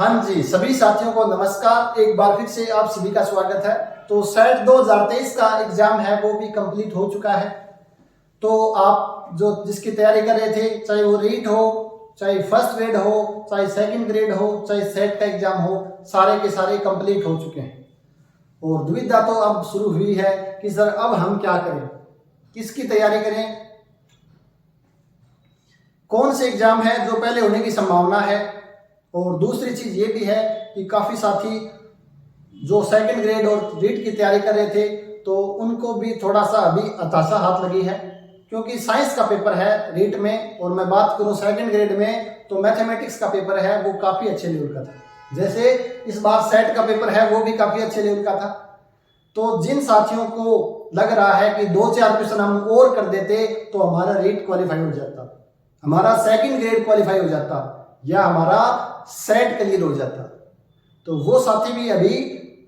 हाँ जी, सभी साथियों को नमस्कार। एक बार फिर से आप सभी का स्वागत है। तो सेट 2023 का एग्जाम है वो भी कंप्लीट हो चुका है। तो आप जो जिसकी तैयारी कर रहे थे, चाहे वो रीट हो, चाहे फर्स्ट ग्रेड हो, चाहे सेकंड ग्रेड हो, चाहे सेट का एग्जाम हो, सारे के सारे कंप्लीट हो चुके हैं। और दुविधा तो अब शुरू हुई है कि सर अब हम क्या करें, किसकी तैयारी करें, कौन से एग्जाम है जो पहले होने की संभावना है। और दूसरी चीज ये भी है कि काफी साथी जो सेकंड ग्रेड और रीट की तैयारी कर रहे थे तो उनको भी थोड़ा सा अभी हताशा हाथ लगी है, क्योंकि साइंस का पेपर है रीट में। और मैं बात करूं सेकंड ग्रेड में तो मैथमेटिक्स का पेपर है वो काफी अच्छे लेवल का था। जैसे इस बार सेट का पेपर है वो भी काफी अच्छे लेवल का था। तो जिन साथियों को लग रहा है कि 2-4 क्वेश्चन हम और कर देते तो हमारा रीट क्वालिफाई हो जाता, हमारा सेकंड ग्रेड क्वालिफाई हो जाता, या हमारा सेट क्लियर हो जाता, तो वो साथी भी अभी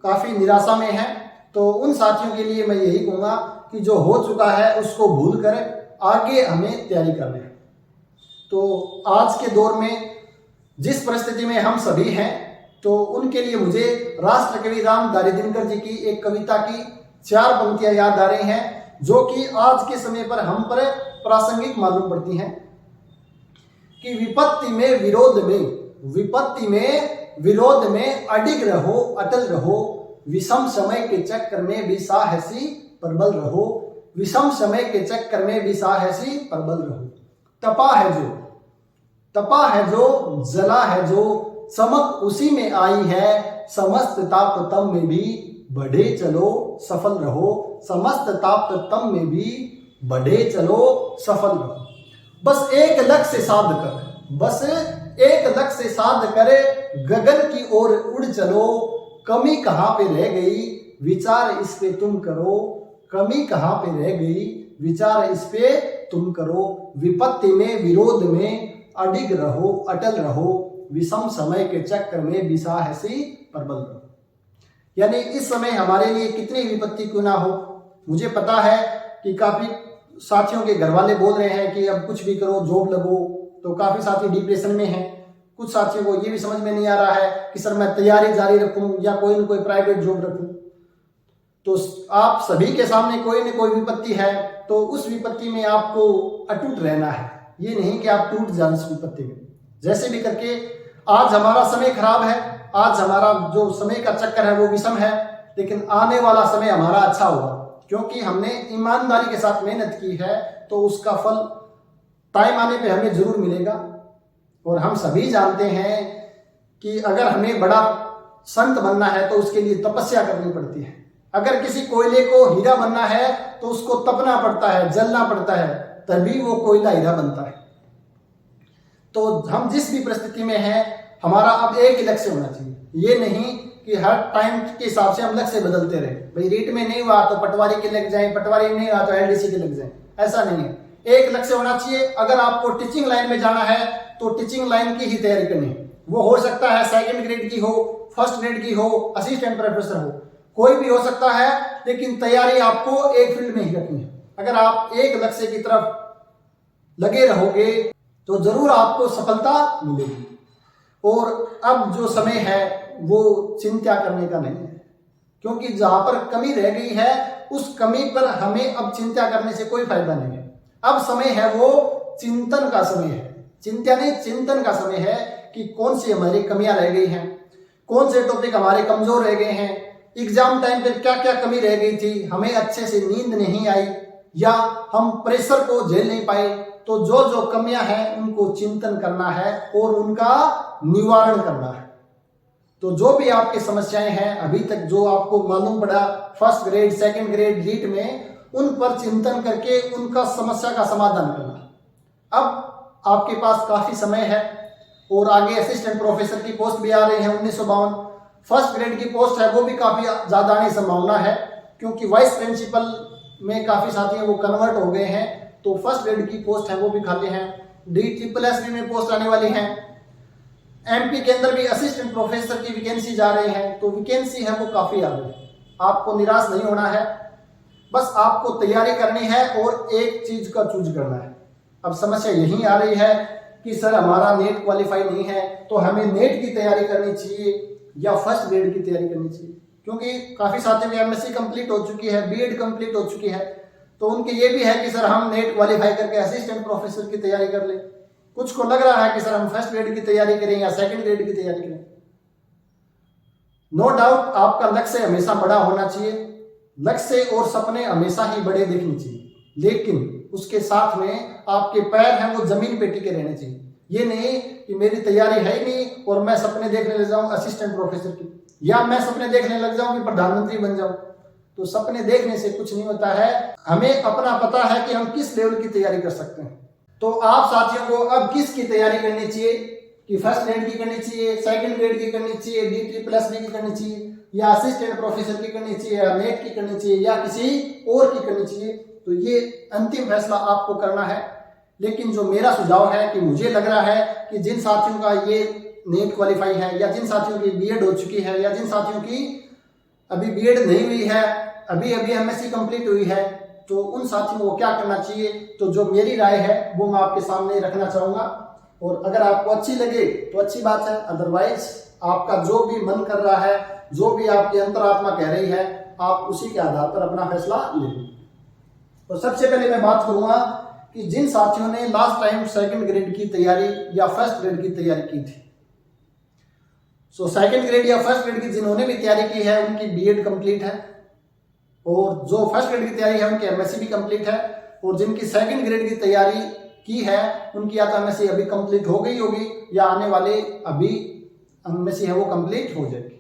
काफी निराशा में है। तो उन साथियों के लिए मैं यही कहूंगा कि जो हो चुका है उसको भूल कर आगे हमें तैयारी करनी है। तो आज के दौर में जिस परिस्थिति में हम सभी हैं तो उनके लिए मुझे राष्ट्रकवि रामधारी दिनकर जी की एक कविता की 4 पंक्तियां याद आ रही हैं, जो कि आज के समय पर हम पर प्रासंगिक मालूम पड़ती हैं कि विपत्ति में विरोध में अडिग रहो, अटल रहो, विषम समय के चक्कर में भी साहसी प्रबल रहो, विषम समय के चक्कर में भी साहसी प्रबल रहो। तपा है जो जला है जो, चमक उसी में आई है, समस्त ताप तम में भी बढ़े चलो सफल रहो, समस्त ताप तम में भी बढ़े चलो सफल रहो। बस एक लक्ष्य साध कर गगन की ओर उड़ चलो, कमी कहाँ पे रह गई विचार इस पे तुम करो, कमी कहाँ पे रह गई विचार इस पे तुम करो, विपत्ति में विरोध में अडिग रहो, अटल रहो, विषम समय के चक्कर में भी साहसी प्रबल रहो। यानी इस समय हमारे लिए कितनी विपत्ति क्यों ना हो, मुझे पता है कि काफी साथियों के घर वाले बोल रहे हैं कि अब कुछ भी करो, जॉब लगो, तो काफी साथी डिप्रेशन में हैं। कुछ साथियों को ये भी समझ में नहीं आ रहा है कि सर मैं तैयारी जारी रखूं या कोई न कोई प्राइवेट जॉब रखूं। तो आप सभी के सामने कोई न कोई विपत्ति है, तो उस विपत्ति में आपको अटूट रहना है, ये नहीं कि आप टूट जाए उस विपत्ति में। जैसे भी करके आज हमारा समय खराब है, आज हमारा जो समय का चक्कर है वो विषम है, लेकिन आने वाला समय हमारा अच्छा होगा, क्योंकि हमने ईमानदारी के साथ मेहनत की है, तो उसका फल टाइम आने पे हमें जरूर मिलेगा। और हम सभी जानते हैं कि अगर हमें बड़ा संत बनना है तो उसके लिए तपस्या करनी पड़ती है। अगर किसी कोयले को हीरा बनना है तो उसको तपना पड़ता है, जलना पड़ता है, तभी वो कोयला हीरा बनता है। तो हम जिस भी परिस्थिति में हैं, हमारा अब एक ही लक्ष्य होना चाहिए। ये नहीं कि हर टाइम के हिसाब से हम लक्ष्य बदलते रहे, भाई रीट में नहीं हुआ तो पटवारी के लग जाएं, पटवारी में नहीं हुआ तो एलडीसी के लग जाएं, ऐसा नहीं है। एक लक्ष्य होना चाहिए। अगर आपको टीचिंग लाइन में जाना है तो टीचिंग लाइन की ही तैयारी करनी है। वो हो सकता है सेकंड ग्रेड की हो, फर्स्ट ग्रेड की हो, असिस्टेंट प्रोफेसर हो, कोई भी हो सकता है, लेकिन तैयारी आपको एक फील्ड में ही रखनी है। अगर आप एक लक्ष्य की तरफ लगे रहोगे तो जरूर आपको सफलता मिलेगी। और अब जो समय है वो चिंता करने का नहीं है, क्योंकि जहां पर कमी रह गई है उस कमी पर हमें अब चिंता करने से कोई फायदा नहीं है। अब समय है वो चिंतन का समय है, चिंता नहीं चिंतन का समय है कि कौन सी हमारी कमियां रह गई हैं, कौन से टॉपिक हमारे कमजोर रह गए हैं, एग्जाम टाइम पे क्या क्या कमी रह गई थी, हमें अच्छे से नींद नहीं आई या हम प्रेशर को झेल नहीं पाए। तो जो जो कमियां हैं उनको चिंतन करना है और उनका निवारण करना है। तो जो भी आपकी समस्याएं हैं अभी तक जो आपको मालूम पड़ा first grade second grade REET में, उन पर चिंतन करके उनका समस्या का समाधान करना। अब आपके पास काफी समय है और आगे असिस्टेंट प्रोफेसर की पोस्ट भी आ रही है 1952। फर्स्ट ग्रेड की पोस्ट है वो भी काफी ज्यादा आने की संभावना है, क्योंकि वाइस प्रिंसिपल में काफी साथी हैं वो कन्वर्ट हो गए हैं, तो फर्स्ट ग्रेड की पोस्ट है वो भी खाली हैं। DSSB में पोस्ट आने वाली हैं। MP के अंदर भी असिस्टेंट प्रोफेसर की वैकेंसी जा रही है, तो वैकेंसी है वो काफी आ रही है। आपको निराश नहीं होना है, बस आपको तैयारी करनी है और एक चीज का चूज करना है। अब समस्या यही आ रही है कि सर हमारा नेट क्वालिफाई नहीं है तो हमें नेट की तैयारी करनी चाहिए या फर्स्ट ग्रेड की तैयारी करनी चाहिए, क्योंकि काफ़ी साथियों की एमएससी कंप्लीट हो चुकी है, बीएड कंप्लीट हो चुकी है, तो उनके ये भी है कि सर हम नेट क्वालिफाई करके असिस्टेंट प्रोफेसर की तैयारी कर लें। कुछ को लग रहा है कि सर हम फर्स्ट ग्रेड की तैयारी करें या सेकंड ग्रेड की तैयारी करें। नो डाउट आपका लक्ष्य हमेशा बड़ा होना चाहिए, लक्ष्य और सपने हमेशा ही बड़े दिखने चाहिए, लेकिन उसके साथ में आपके पैर हैं वो जमीन पे टिके रहने चाहिए। ये नहीं कि मेरी तैयारी है ही नहीं और मैं सपने देखने लग जाऊं असिस्टेंट प्रोफेसर की, या मैं सपने देखने लग जाऊं कि प्रधानमंत्री बन जाऊं। तो सपने देखने से कुछ नहीं होता है, हमें अपना पता है कि हम किस लेवल की तैयारी कर सकते हैं। तो आप साथियों को अब किसकी तैयारी करनी चाहिए कि फर्स्ट ग्रेड की करनी चाहिए, सेकंड ग्रेड की करनी चाहिए, DSSS की करनी चाहिए, या असिस्टेंट प्रोफेसर की करनी चाहिए, या नेट की करनी चाहिए, या किसी और की करनी चाहिए, तो ये अंतिम फैसला आपको करना है। लेकिन जो मेरा सुझाव है कि मुझे लग रहा है कि जिन साथियों का ये नेट क्वालिफाई है, या जिन साथियों की बीएड हो चुकी है, या जिन साथियों की अभी बीएड नहीं हुई है, अभी एमएससी कंप्लीट हुई है, तो उन साथियों को क्या करना चाहिए, तो जो मेरी राय है वो मैं आपके सामने रखना चाहूँगा। और अगर आपको अच्छी लगे तो अच्छी बात है, अदरवाइज आपका जो भी मन कर रहा है, जो भी आपकी अंतरात्मा कह रही है, आप उसी के आधार पर अपना फैसला लें। तो सबसे पहले मैं बात करूँगा कि जिन साथियों ने लास्ट टाइम सेकंड ग्रेड की तैयारी या फर्स्ट ग्रेड की तैयारी की थी, सो सेकंड ग्रेड या फर्स्ट ग्रेड की जिन्होंने भी तैयारी की है उनकी बीएड कंप्लीट है, और जो फर्स्ट ग्रेड की तैयारी है उनकी एमएससी भी कंप्लीट है, और जिनकी सेकंड ग्रेड की तैयारी की है उनकी या तो एमएससी अभी कंप्लीट हो गई होगी या आने वाले अभी एमएससी है वो कंप्लीट हो जाएगी।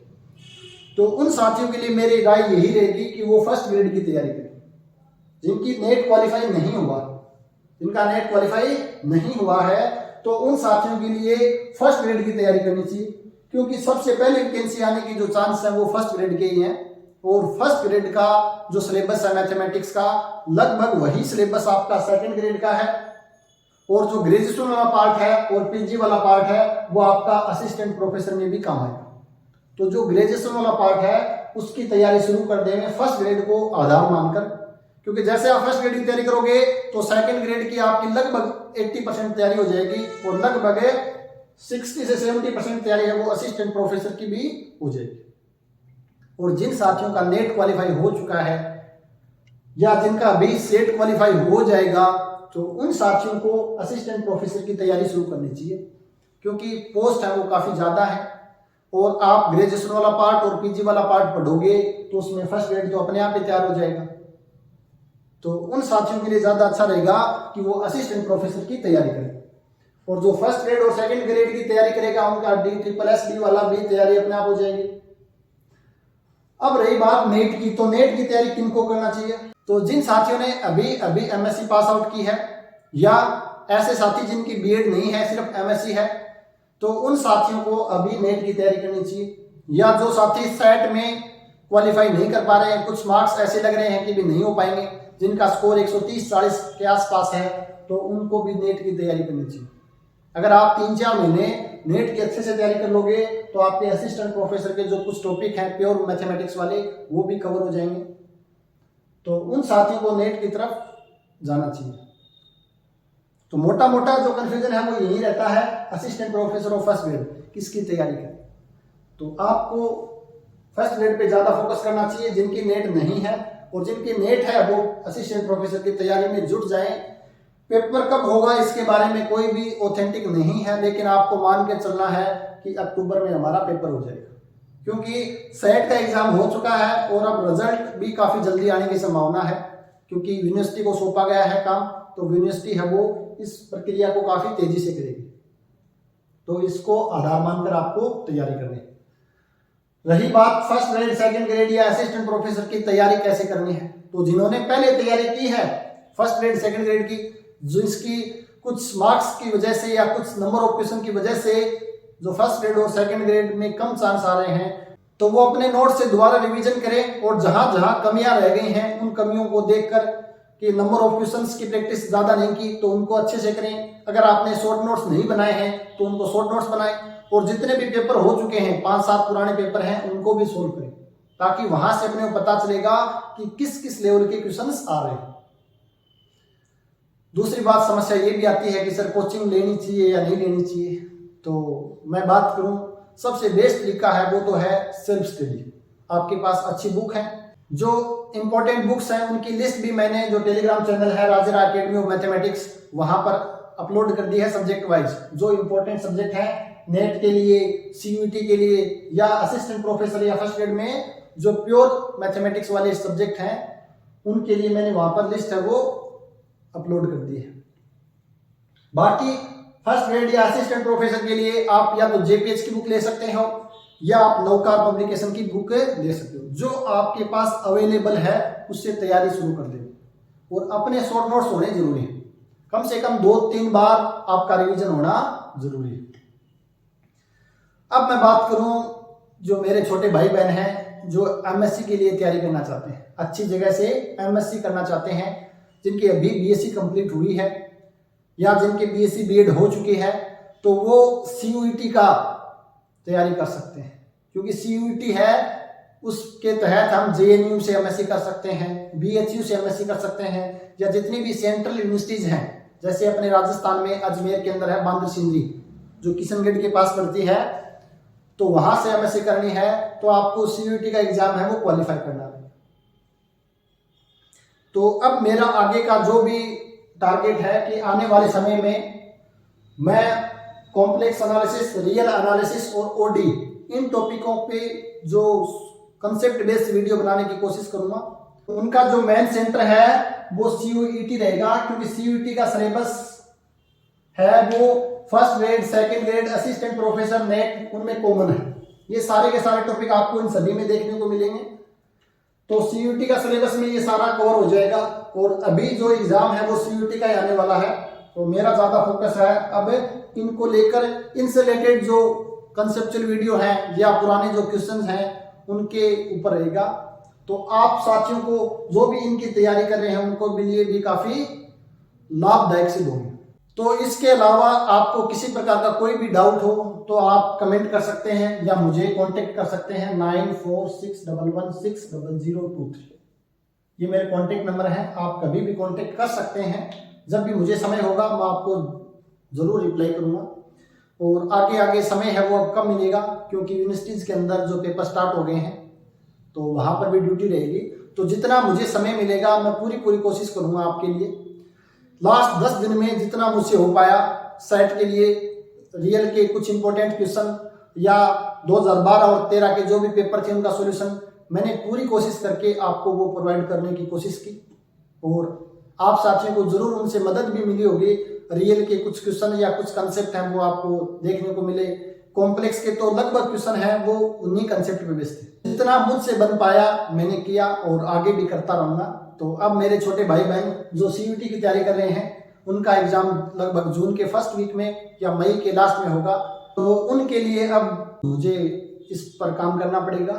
तो उन साथियों के लिए मेरी राय यही रहेगी कि वो फर्स्ट ग्रेड की तैयारी करें। जिनकी नेट क्वालिफाई नहीं हुआ, जिनका नेट क्वालिफाई नहीं हुआ है, तो उन साथियों के लिए फर्स्ट ग्रेड की तैयारी करनी चाहिए, क्योंकि सबसे पहले वैकेंसी आने की जो चांस है वो फर्स्ट ग्रेड के ही हैं। और फर्स्ट ग्रेड का जो सिलेबस है मैथमेटिक्स का, लगभग वही सिलेबस आपका सेकंड ग्रेड का है, और जो ग्रेजुएशन वाला पार्ट है और पीजी वाला पार्ट है वो आपका असिस्टेंट प्रोफेसर में भी काम आएगा। तो जो ग्रेजुएशन वाला पार्ट है उसकी तैयारी शुरू कर देंगे फर्स्ट ग्रेड को आधार मानकर, क्योंकि जैसे आप फर्स्ट ग्रेड की तैयारी करोगे तो सेकंड ग्रेड की आपकी लगभग 80% तैयारी हो जाएगी, और लगभग 60 से 70% तैयारी है वो असिस्टेंट प्रोफेसर की भी हो जाएगी। और जिन साथियों का नेट क्वालिफाई हो चुका है या जिनका अभी सेट क्वालिफाई हो जाएगा, तो उन साथियों को असिस्टेंट प्रोफेसर की तैयारी शुरू करनी चाहिए, क्योंकि पोस्ट है वो काफ़ी ज़्यादा है, और आप ग्रेजुएशन वाला पार्ट और पीजी वाला पार्ट पढ़ोगे तो उसमें फर्स्ट ग्रेड तो अपने आप ही तैयार हो जाएगा। तो उन साथियों के लिए ज़्यादा अच्छा रहेगा कि वो असिस्टेंट प्रोफेसर की तैयारी करें, और जो फर्स्ट ग्रेड और सेकंड ग्रेड की तैयारी करेगा उनका DSSS वाला भी तैयारी अपने आप हो जाएगी। अब रही बात नेट की, तो नेट की तैयारी किनको करना चाहिए, तो जिन साथियों ने अभी एमएससी पास आउट की है, या ऐसे साथी जिनकी बीएड नहीं है सिर्फ एमएससी है, तो उन साथियों को अभी नेट की तैयारी करनी चाहिए। या जो साथी सेट में क्वालिफाई नहीं कर पा रहे हैं, कुछ मार्क्स ऐसे लग रहे हैं कि भी नहीं हो पाएंगे, जिनका स्कोर 130-40 के आसपास है, तो उनको भी नेट की तैयारी करनी चाहिए। अगर आप 3-4 महीने नेट की अच्छे से तैयारी कर लोगे तो आपके असिस्टेंट प्रोफेसर के जो कुछ टॉपिक हैं प्योर मैथमेटिक्स वाले वो भी कवर हो जाएंगे। तो उन साथियों को नेट की तरफ जाना चाहिए। तो मोटा मोटा जो कन्फ्यूजन है वो यही रहता है, असिस्टेंट प्रोफेसर और फर्स्ट ग्रेड किसकी तैयारी करें। तो आपको फर्स्ट ग्रेड पे ज़्यादा फोकस करना चाहिए। जिनकी नेट नहीं है और जिनकी नेट है वो असिस्टेंट प्रोफेसर की तैयारी में जुट जाएं। पेपर कब होगा इसके बारे में कोई भी ऑथेंटिक नहीं है, लेकिन आपको मान के चलना है कि अक्टूबर में हमारा पेपर हो जाएगा, क्योंकि सेट का एग्जाम हो चुका है और अब रिजल्ट भी काफ़ी जल्दी आने की संभावना है, क्योंकि यूनिवर्सिटी को सौंपा गया है काम, तो यूनिवर्सिटी है वो इस प्रक्रिया को काफ़ी तेजी से करेगी। तो इसको आधार मानकर आपको तैयारी करनी है। रही बात फर्स्ट ग्रेड, सेकंड ग्रेड या असिस्टेंट प्रोफेसर की तैयारी कैसे करनी है, तो जिन्होंने पहले तैयारी की है फर्स्ट ग्रेड सेकंड ग्रेड की, जिसकी कुछ मार्क्स की वजह से या कुछ नंबर ऑफ क्वेश्चन की वजह से जो फर्स्ट ग्रेड और सेकंड ग्रेड में कम चांस आ रहे हैं, तो वो अपने नोट से दोबारा रिवीजन करें और जहां जहां कमियां रह गई हैं उन कमियों को देखकर कि नंबर ऑफ क्वेश्चंस की प्रैक्टिस ज़्यादा नहीं की तो उनको अच्छे से करें। अगर आपने शॉर्ट नोट्स नहीं बनाए हैं तो उनको शॉर्ट नोट्स बनाएं, और जितने भी पेपर हो चुके हैं 5-7 पुराने पेपर हैं उनको भी सोल्व करें, ताकि वहां से अपने को पता चलेगा कि किस किस लेवल के क्वेश्चंस आ रहे हैं। दूसरी बात समस्या ये भी आती है कि सर कोचिंग लेनी चाहिए या नहीं लेनी चाहिए। तो मैं बात करूं, सबसे बेस्ट तरीका है वो तो है सेल्फ स्टडी। आपके पास अच्छी बुक है, जो इंपॉर्टेंट बुक्स हैं उनकी लिस्ट भी मैंने जो टेलीग्राम चैनल है राजेरा एकेडमी ऑफ मैथमेटिक्स वहां पर अपलोड कर दी है सब्जेक्ट वाइज। जो इंपॉर्टेंट सब्जेक्ट है नेट के लिए, सीयूईटी के लिए या असिस्टेंट प्रोफेसर या फर्स्ट ग्रेड में जो प्योर मैथमेटिक्स वाले सब्जेक्ट हैं उनके लिए मैंने वहां पर लिस्ट है वो अपलोड कर दी है। बाकी फर्स्ट ग्रेड या असिस्टेंट प्रोफेसर के लिए आप या तो जेपीएच की बुक ले सकते हो या आप नौकार पब्लिकेशन की बुक ले सकते हो। जो आपके पास अवेलेबल है उससे तैयारी शुरू कर दें और अपने शॉर्ट नोट्स होने जरूरी है। कम से कम 2-3 बार आपका रिवीजन होना जरूरी है। अब मैं बात करूं जो मेरे छोटे भाई बहन हैं जो एमएससी के लिए तैयारी करना चाहते हैं, अच्छी जगह से एमएससी करना चाहते हैं, जिनकी अभी बीएससी कंप्लीट हुई है या जिनके बीएससी बीएड हो चुकी है, तो वो सीयूईटी का तैयारी कर सकते हैं। क्योंकि सीयूईटी है उसके तहत हम जेएनयू से एमएससी कर सकते हैं, बीएचयू से एमएससी कर सकते हैं, या जितनी भी सेंट्रल यूनिवर्सिटीज हैं जैसे अपने राजस्थान में अजमेर के अंदर है बांद्रा सिंधी जो किशनगढ़ के पास पड़ती है, तो वहां से एमएससी करनी है तो आपको सीयूईटी का एग्जाम है वो क्वालिफाई करना है। तो अब मेरा आगे का जो भी टारगेट है कि आने वाले समय में मैं कॉम्प्लेक्स एनालिसिस, रियल एनालिसिस और ओडी इन टॉपिकों पे जो कंसेप्ट बेस्ड वीडियो बनाने की कोशिश करूंगा। उनका जो मेन सेंटर है वो सीयूईटी रहेगा, क्योंकि सीयूईटी का सिलेबस है वो first grade, second grade, assistant professor, net उनमें कॉमन है। ये सारे के सारे टॉपिक आपको इन सभी में देखने को मिलेंगे। तो सीयूईटी का सिलेबस में ये सारा कवर हो जाएगा और अभी जो एग्जाम है वो सीयूईटी का ही आने वाला है। तो मेरा ज्यादा फोकस है अब इनको लेकर, इनसे रिलेटेड जो कंसेप्चुअल वीडियो हैं या पुराने जो क्वेश्चंस हैं उनके ऊपर रहेगा। तो आप साथियों को जो भी इनकी तैयारी कर रहे हैं उनको भी लिए भी काफी लाभदायक सिद्ध होंगे। तो इसके अलावा आपको किसी प्रकार का कोई भी डाउट हो तो आप कमेंट कर सकते हैं या मुझे कांटेक्ट कर सकते हैं 9461160023। ये मेरे कांटेक्ट नंबर है, आप कभी भी कांटेक्ट कर सकते हैं। जब भी मुझे समय होगा मैं आपको जरूर रिप्लाई करूंगा। और आगे आगे समय है वो अब कम मिलेगा क्योंकि यूनिवर्सिटीज के अंदर जो पेपर स्टार्ट हो गए हैं तो वहां पर भी ड्यूटी रहेगी। तो जितना मुझे समय मिलेगा मैं पूरी कोशिश करूंगा आपके लिए। लास्ट 10 दिन में जितना मुझसे हो पाया सेट के लिए रियल के कुछ इंपॉर्टेंट क्वेश्चन या 2012 और 13 के जो भी पेपर थे उनका सॉल्यूशन मैंने पूरी कोशिश करके आपको वो प्रोवाइड करने की कोशिश की। और आप साथियों को जरूर उनसे मदद भी मिली होगी। रियल के कुछ क्वेश्चन या कुछ कंसेप्ट हैं वो आपको देखने को मिले। कॉम्प्लेक्स के तो लगभग क्वेश्चन हैं वो उन्हीं कंसेप्ट पे बेस्ड थे। जितना मुझसे बन पाया मैंने किया और आगे भी करता रहूंगा। तो अब मेरे छोटे भाई बहन जो सीयूईटी की तैयारी कर रहे हैं उनका एग्जाम लगभग जून के फर्स्ट वीक में या मई के लास्ट में होगा। तो उनके लिए अब मुझे इस पर काम करना पड़ेगा।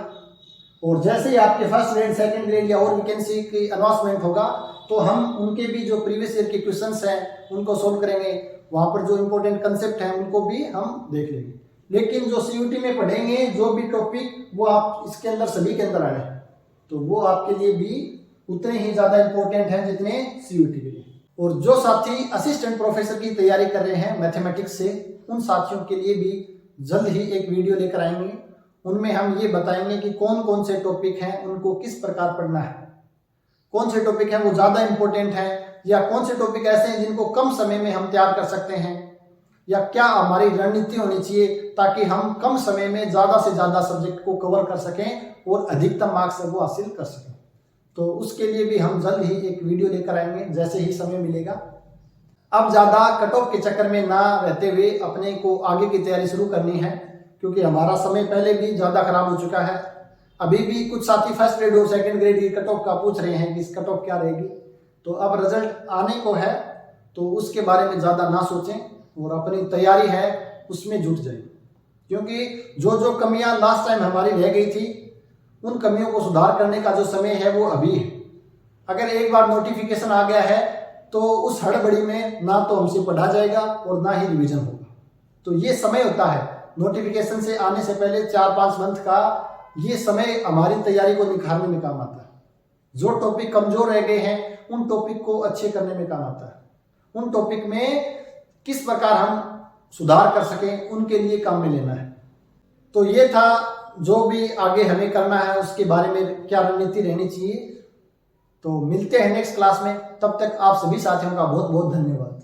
और जैसे ही आपके फर्स्ट ग्रेड, सेकंड ग्रेड या और वैकेंसी की अनाउंसमेंट होगा तो हम उनके भी जो प्रीवियस ईयर के क्वेश्चंस हैं उनको सोल्व करेंगे। वहां पर जो इंपॉर्टेंट कंसेप्ट हैं उनको भी हम देख लेंगे। लेकिन जो सीयूईटी में पढ़ेंगे जो भी टॉपिक वो आप इसके अंदर सभी के अंदर आ रहे हैं तो वो आपके लिए भी उतने ही ज्यादा इंपॉर्टेंट हैं जितने सीयूईटी के लिए। और जो साथी असिस्टेंट प्रोफेसर की तैयारी कर रहे हैं मैथमेटिक्स से उन साथियों के लिए भी जल्द ही एक वीडियो लेकर आएंगे। उनमें हम ये बताएंगे कि कौन कौन से टॉपिक हैं उनको किस प्रकार पढ़ना है, कौन से टॉपिक हैं वो ज्यादा इंपॉर्टेंट हैं या कौन से टॉपिक ऐसे हैं जिनको कम समय में हम तैयार कर सकते हैं, या क्या हमारी रणनीति होनी चाहिए ताकि हम कम समय में ज्यादा से ज्यादा सब्जेक्ट को कवर कर सकें और अधिकतम मार्क्स वो हासिल कर सकें। तो उसके लिए भी हम जल्द ही एक वीडियो लेकर आएंगे जैसे ही समय मिलेगा। अब ज्यादा कट ऑफ के चक्कर में ना रहते हुए अपने को आगे की तैयारी शुरू करनी है क्योंकि हमारा समय पहले भी ज्यादा खराब हो चुका है। अभी भी कुछ साथी फर्स्ट ग्रेड और सेकंड ग्रेड की कट ऑफ का पूछ रहे हैं कि इस कट ऑफ क्या रहेगी। तो अब रिजल्ट आने को है तो उसके बारे में ज्यादा ना सोचें और अपनी तैयारी है उसमें जुट जाए। क्योंकि जो जो कमियां लास्ट टाइम हमारी रह गई थी उन कमियों को सुधार करने का जो समय है वो अभी है। अगर एक बार नोटिफिकेशन आ गया है तो उस हड़बड़ी में ना तो हमसे पढ़ा जाएगा और ना ही रिवीजन होगा। तो ये समय होता है नोटिफिकेशन से आने से पहले 4-5 मंथ का, ये समय हमारी तैयारी को निखारने में काम आता है। जो टॉपिक कमजोर रह गए हैं उन टॉपिक को अच्छे करने में काम आता है। उन टॉपिक में किस प्रकार हम सुधार कर सकें, उनके लिए काम में लेना है। तो ये था जो भी आगे हमें करना है उसके बारे में क्या रणनीति रहनी चाहिए। तो मिलते हैं नेक्स्ट क्लास में, तब तक आप सभी साथियों का बहुत बहुत धन्यवाद।